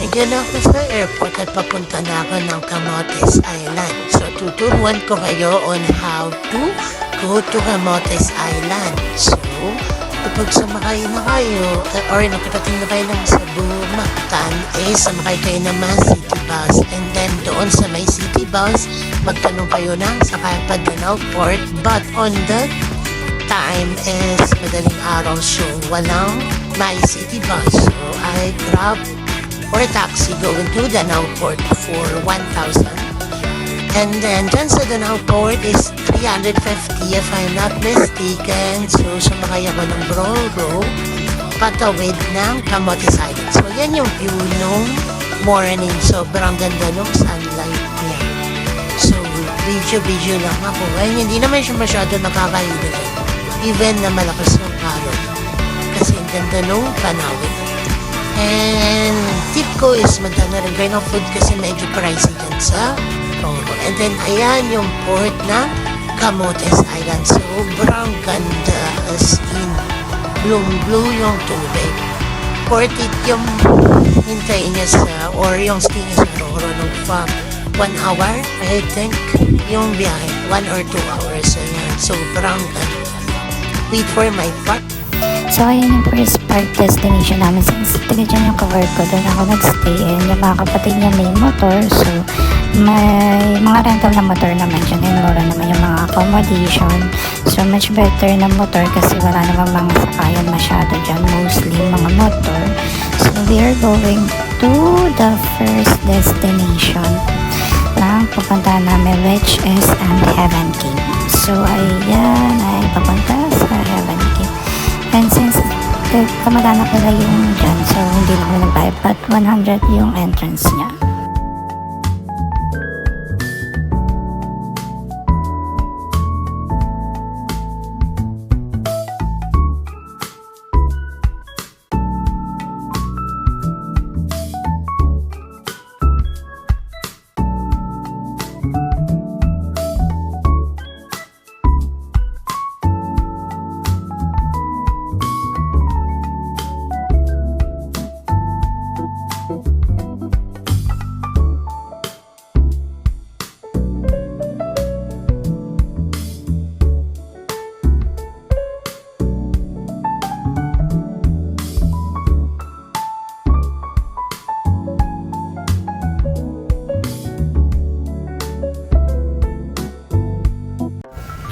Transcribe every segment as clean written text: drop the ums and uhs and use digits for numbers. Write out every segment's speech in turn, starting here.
Nandiyan ako sa airport at papunta na ako ng Camotes Island. So, tuturuan ko kayo on how to go to Camotes Island. So, kapag sumakay na kayo, or nakatating na kayo ng Cebu, Mactan, sumakay kayo ng mga city bus. And then, doon sa may city bus, magtanong kayo ng sa Danao Port. But on the time is madaling araw, so walang my city bus. So, I grab or taxi going to Danao Port for 1,000. And then, dyan sa Danao Port is 350 if I'm not mistaken. So, sumakay ako ng Broro patawid ng Camotes Island. So, yan yung view nung morning. Sobrang ganda nung sunlight niya. So, video lang ako. Ngayon, hindi naman siya masyado nakakahilig. Even na malakas ng araw. Kasi ang ganda nung panawin. And tip ko is magdala rin kayo ng food kasi medyo pricey dyan sa Broro. And then, ayan yung port na Camotes Island. Sobrang ganda as in blue yung tubig. Worth it yung hintayin niya sa, or yung stay niya sa Broro nung 1 hour, I think, yung biyahe, 1 or 2 hours. Ayan, sobrang ganda. Wait for my part. So, ayan yung first park destination namin. Since taga dyan yung cover ko, doon ako nag-stay. And yung mga kapatid niya may motor. So, may mga rental na motor naman dyan. And mura naman yung mga accommodation. So, much better na motor kasi wala namang mga sakayan masyado dyan. Mostly mga motor. So, we are going to the first destination lang pupunta namin, which is Heaven Cave. So, ayan ay papunta sa Heaven Cave. And since kamag-anak nila yung dyan, so hindi na kami nagbayad, but 100 yung entrance niya.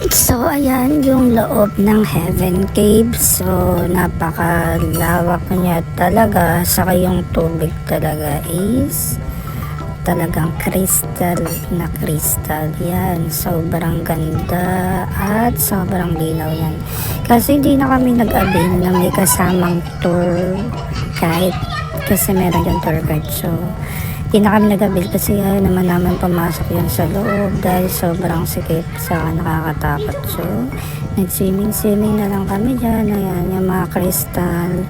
So, ayan yung loob ng Heaven Cave. So, napakalawak niya talaga. Saka yung tubig talaga is talagang crystal na crystal. Yan, sobrang ganda at sobrang linaw yan. Kasi hindi na kami nag-avail na may kasamang tour guide. Kasi meron yung tour guide. So, hindi na kami nag-avail kasi ayaw naman naman pumasok yun sa loob dahil sobrang sikip sa nakakatakot. So, nag-swimming na lang kami dyan. Ayan, yung mga crystal.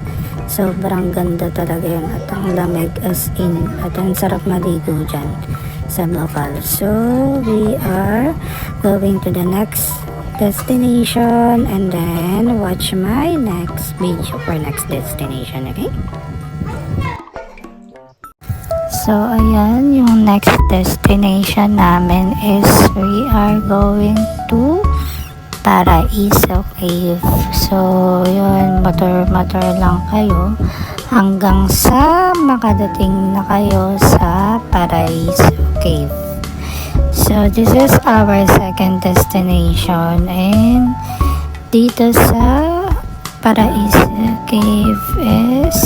Sobrang ganda talaga yun. At ang lamig as in. At ang sarap maligo dyan sa lokal. So, we are going to the next destination and then watch my next video for next destination, okay? So, ayan, yung next destination namin is we are going to Paraiso Cave. So, yun, motor lang kayo hanggang sa makadating na kayo sa Paraiso Cave. So, this is our second destination and dito sa Paraiso Cave is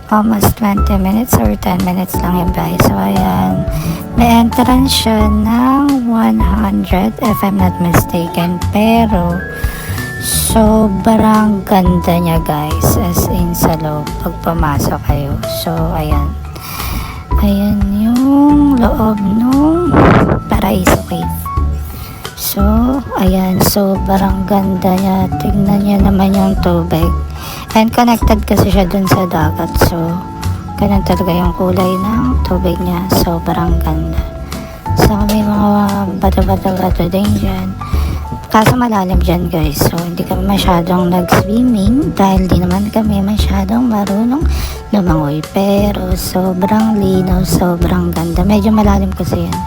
almost 20 minutes or 10 minutes lang yung biyahe. So, ayan. May entrance siya ng 100 if I'm not mistaken. Pero, sobrang ganda niya guys. As in sa loob. Pag pumasok kayo. So, ayan. Ayan yung loob nung Paraiso Cave. So, ayan. Sobrang ganda niya. Tignan niya naman yung tubig. And connected kasi siya dun sa dagat. So, ganun talaga yung kulay ng tubig niya. Sobrang ganda. So, may mga bato-bato din dyan. Kaso malalim dyan guys, so hindi kami masyadong nag-swimming dahil di naman kami masyadong marunong lumangoy. Pero sobrang linaw, sobrang ganda. Medyo malalim kasi yan,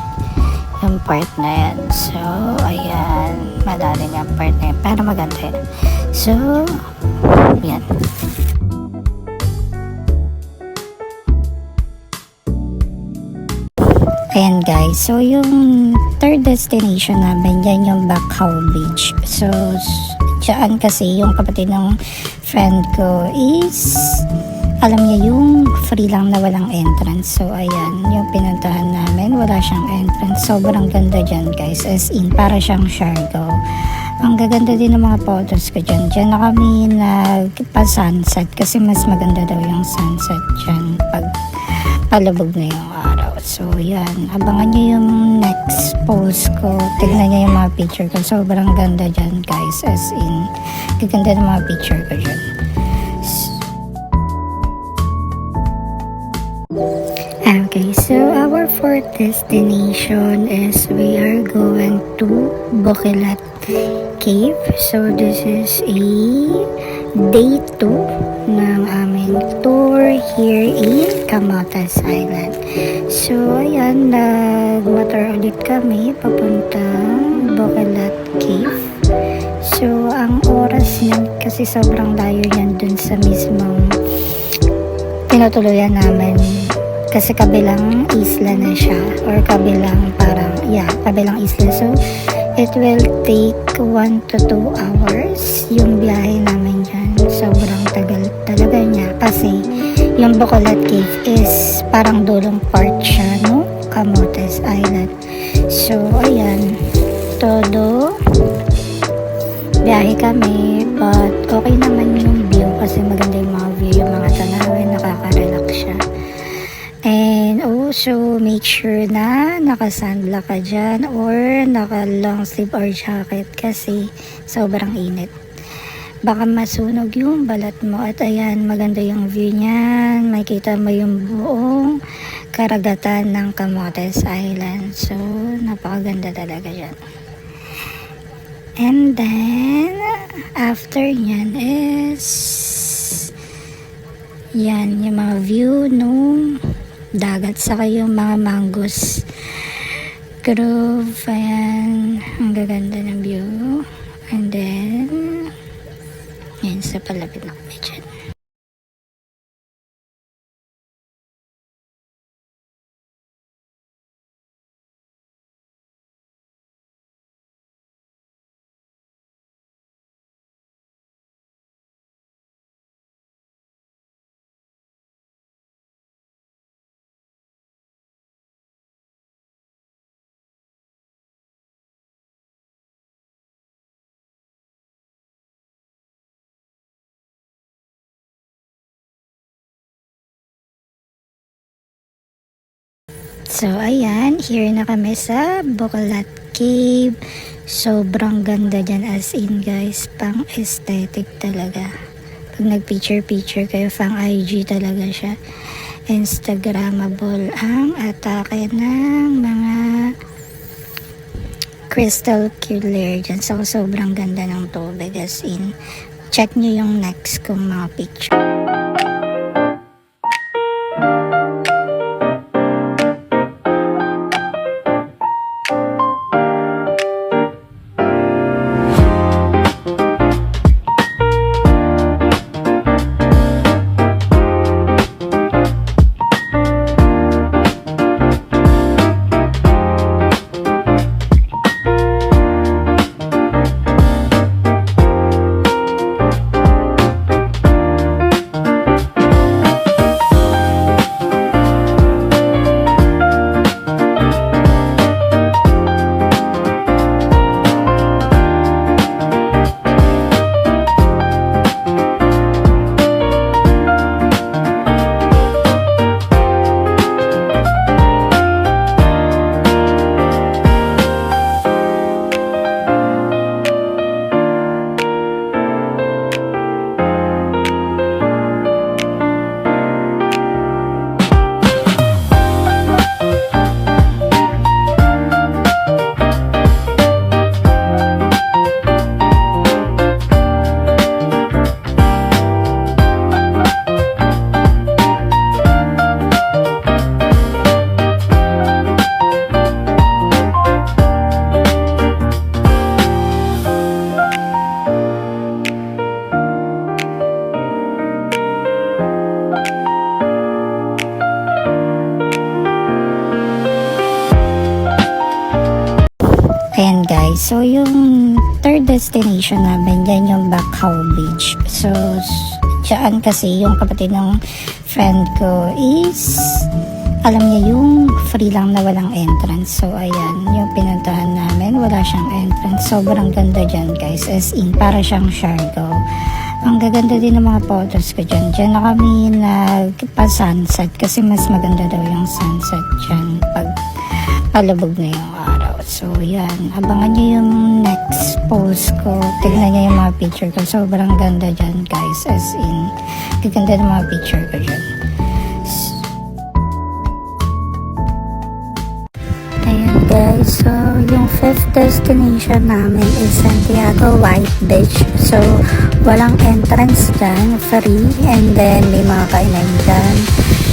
yung part na yan. So, ayan, malalim yung part na yan, pero maganda yan. So, yan. Ayan guys, so yung third destination namin, yan yung Bacau Beach. So, dyan kasi yung kapatid ng friend ko is, alam niya yung free lang na walang entrance. So, ayan, yung pinuntahan namin, wala siyang entrance. Sobrang ganda dyan guys, as in, para siyang Siargao. Ang gaganda din ng mga photos ko dyan. Dyan na kami nagpa-sunset kasi mas maganda daw yung sunset dyan pag palubog na yung araw. So, yan. Abangan nyo yung next post ko. Tignan nyo yung mga picture ko. Sobrang ganda dyan, guys. As in, gaganda ng mga picture ko dyan. Okay, so our fourth destination is we are going to Bokilat Cave. So, this is a day 2 ng aming tour here in Camotes Island. So, ayan, nag-water ulit kami papuntang Bokilat Cave. So, ang oras niyan kasi sobrang layo yan dun sa mismong tinutuluyan namin. Kasi kabilang isla na siya, or kabilang parang, kabilang isla. So, it will take 1 to 2 hours yung biyahe namin dyan. Sobrang tagal talaga niya kasi yung Bokilat Cave is parang dulong part siya no Camotes Island. So, ayan, todo biyahe kami, but okay naman yung view kasi maganda yung mga view, yung mga tanawin, nakaka-relax siya. And also, make sure na naka-sunblock ka dyan or naka-long sleeve or jacket kasi sobrang init. Baka masunog yung balat mo. At ayan, maganda yung view niyan. Makita mo yung buong karagatan ng Camotes Island. So, napakaganda talaga dyan. And then, after nyan is yan, yung mga view nung dagat, saka yung mga mangoes grove. Ayan, ang gaganda ng view. And then yan, sa palapit na kami dyan. So, ayan, here na kami sa Bokilat Cave. Sobrang ganda dyan, as in guys, pang aesthetic talaga. Pag nag-picture kayo, pang IG talaga siya. Instagrammable ang atake ng mga crystal clear dyan. So, sobrang ganda ng tubig, as in. Check nyo yung next kong mga picture. guys. So, yung third destination namin, yan yung Bacau Beach. So, dyan kasi yung kapatid ng friend ko is, alam niya yung free lang na walang entrance. So, ayan, yung pinuntahan namin, wala siyang entrance. Sobrang ganda dyan, guys. As in, para siyang Siargao. Ang gaganda din ng mga photos ko dyan. Dyan na kami nagpa-sunset kasi mas maganda daw yung sunset dyan pag palubog na yung araw. So, yan. Abangan nyo yung next post ko. Tignan nyo yung mga picture ko. Sobrang ganda dyan, guys. As in, gaganda ng mga picture ko dyan. Ayan, guys. So, yung fifth destination namin is Santiago White Beach. So, walang entrance dyan. Free. And then, may mga kainan dyan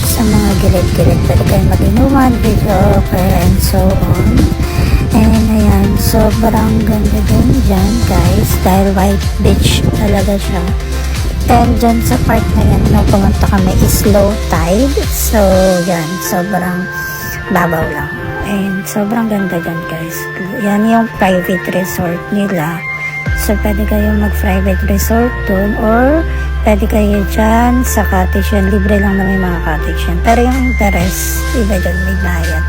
sa mga gilid-gilid. Pwede kayo mag-inuman, video, and so on. And ayan, sobrang ganda din dyan, guys. Dahil white beach talaga siya. And dyan sa part na yan, nung pumunta kami is low tide. So, yan, sobrang babaw lang. And sobrang ganda dyan, guys. Yan yung private resort nila. So, pwede kayo mag-private resort dun or pwede kayo dyan sa cottage yan. Libre lang na may mga cottage yan. Pero yung interest, iba dyan, may bayad.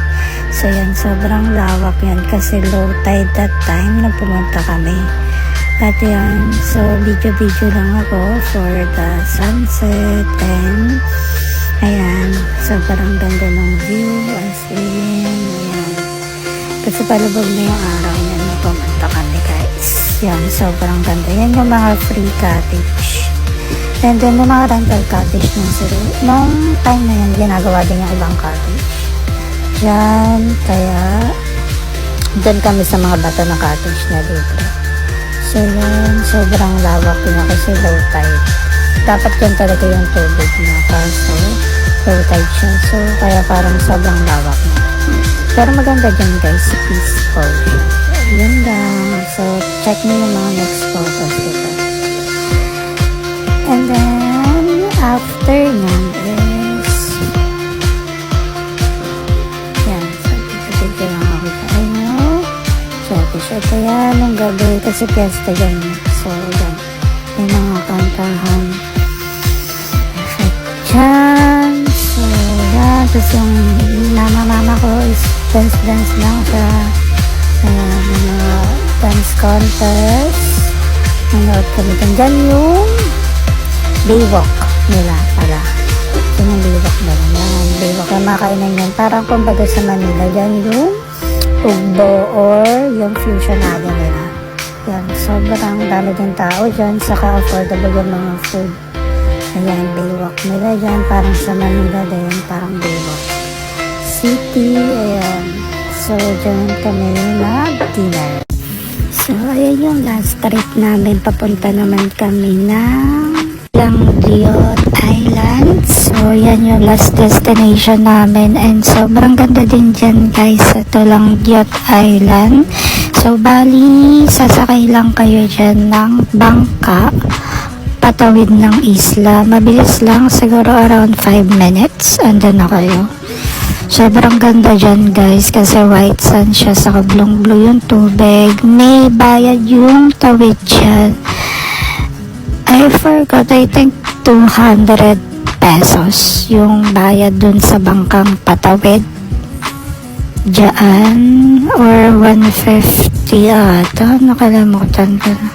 So, yan, sobrang lawak yan kasi low tide that time na pumunta kami. At yan, so video-video lang ako for the sunset and ayan, sobrang ganda ng view as in, ayan. Kasi palubog na yung araw yan na pumunta kami, guys. Yan, sobrang ganda. Yan yung mga free cottage. And then, yung mga rental cottage na sila. Nung time na yan, ginagawa din yung ibang cottage. Yan, kaya doon kami sa mga bato na cottage na libre. So, yan, sobrang lawak yun kasi low tide. Dapat yan talaga yung tubig na kaso low tide siya. So, kaya parang sobrang lawak na. Pero maganda dyan, guys, peaceful. Yun lang. So, check nyo yung mga next photos dito. And then, after nyan is yan. So, dito lang ako sa inyo. Check kaya nung gabi kasi fiesta dyan. So, yan. May mga kantahan. Dyan. So, yan. Tapos yung mama ko is dance lang sa mga dance contest. Nanood kami dyan yung Baywalk nila pala. Yun yung Baywalk nila. Yan. Baywalk yung mga kainan yan. Parang kumbaga sa Manila. Yan yung Ugbo or yung fusion natin nila. Yan. Sobrang dami din tao dyan. Saka affordable yung mga food. Ayan. Baywalk nila dyan. Parang sa Manila din. Parang Baywalk City. Ayan. So, dyan kami nag-dinner. So, ayan yung last trip namin. Papunta naman kami ng Langdiot Island. So, yan yung last destination namin. And sobrang ganda din dyan, guys. Ito Langdiot Island. So, bali, sasakay lang kayo dyan ng bangka patawid ng isla. Mabilis lang. Siguro around 5 minutes. Andun na kayo. Sobrang ganda dyan, guys, kasi white sand siya, saka blue yung tubig. May bayad yung tawid dyan. I forgot, I think 200 pesos yung bayad dun sa bangkang patawid dyan, or 150 ata, nakalimutan ko na.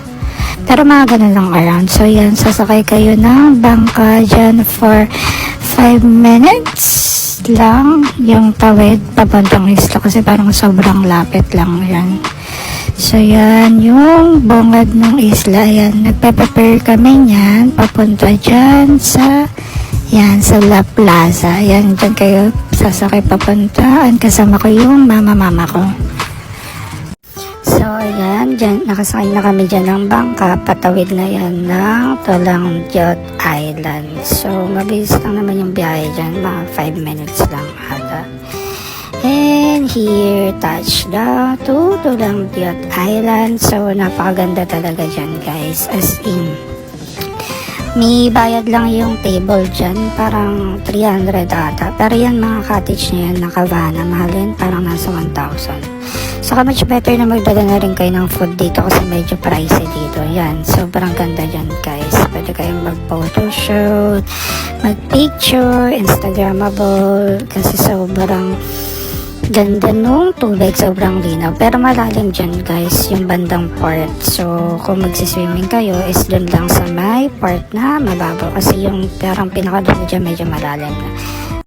Pero mga ganun lang around. So yan, sasakay kayo ng bangka dyan for 5 minutes lang yung tawid papuntang isla kasi parang sobrang lapit lang yan. So yan yung bungad ng isla. Yan, nagpe-prepare kami niyan papunta dyan sa yan, sa La Plaza. Yan, dyan kayo sasakay papuntaan. Kasama ko yung mama ko. So ayan, dyan, nakasakay na kami dyan ng bangka. Patawid na yan ng Langdiot Island. So mabilis lang naman yung biyahe dyan, mga 5 minutes lang ata. And here, touchdown to Langdiot Island. So napakaganda talaga dyan, guys. As in, may bayad lang yung table dyan, parang 300 ata. Pero yan, mga cottage na yan, nakavana, mahal yan, parang nasa 1,000. So Saka much better na magdala na rin kayo ng food dito kasi medyo pricey dito. Yan, sobrang ganda dyan guys. Pwede kayong mag-photoshoot, mag-picture, Instagrammable, kasi sobrang ganda nung tubig, sobrang linaw. Pero malalim dyan guys, yung bandang part. So, kung magsiswimming kayo, is dun lang sa may part na mababaw. Kasi yung parang pinakadulo dyan medyo malalim na.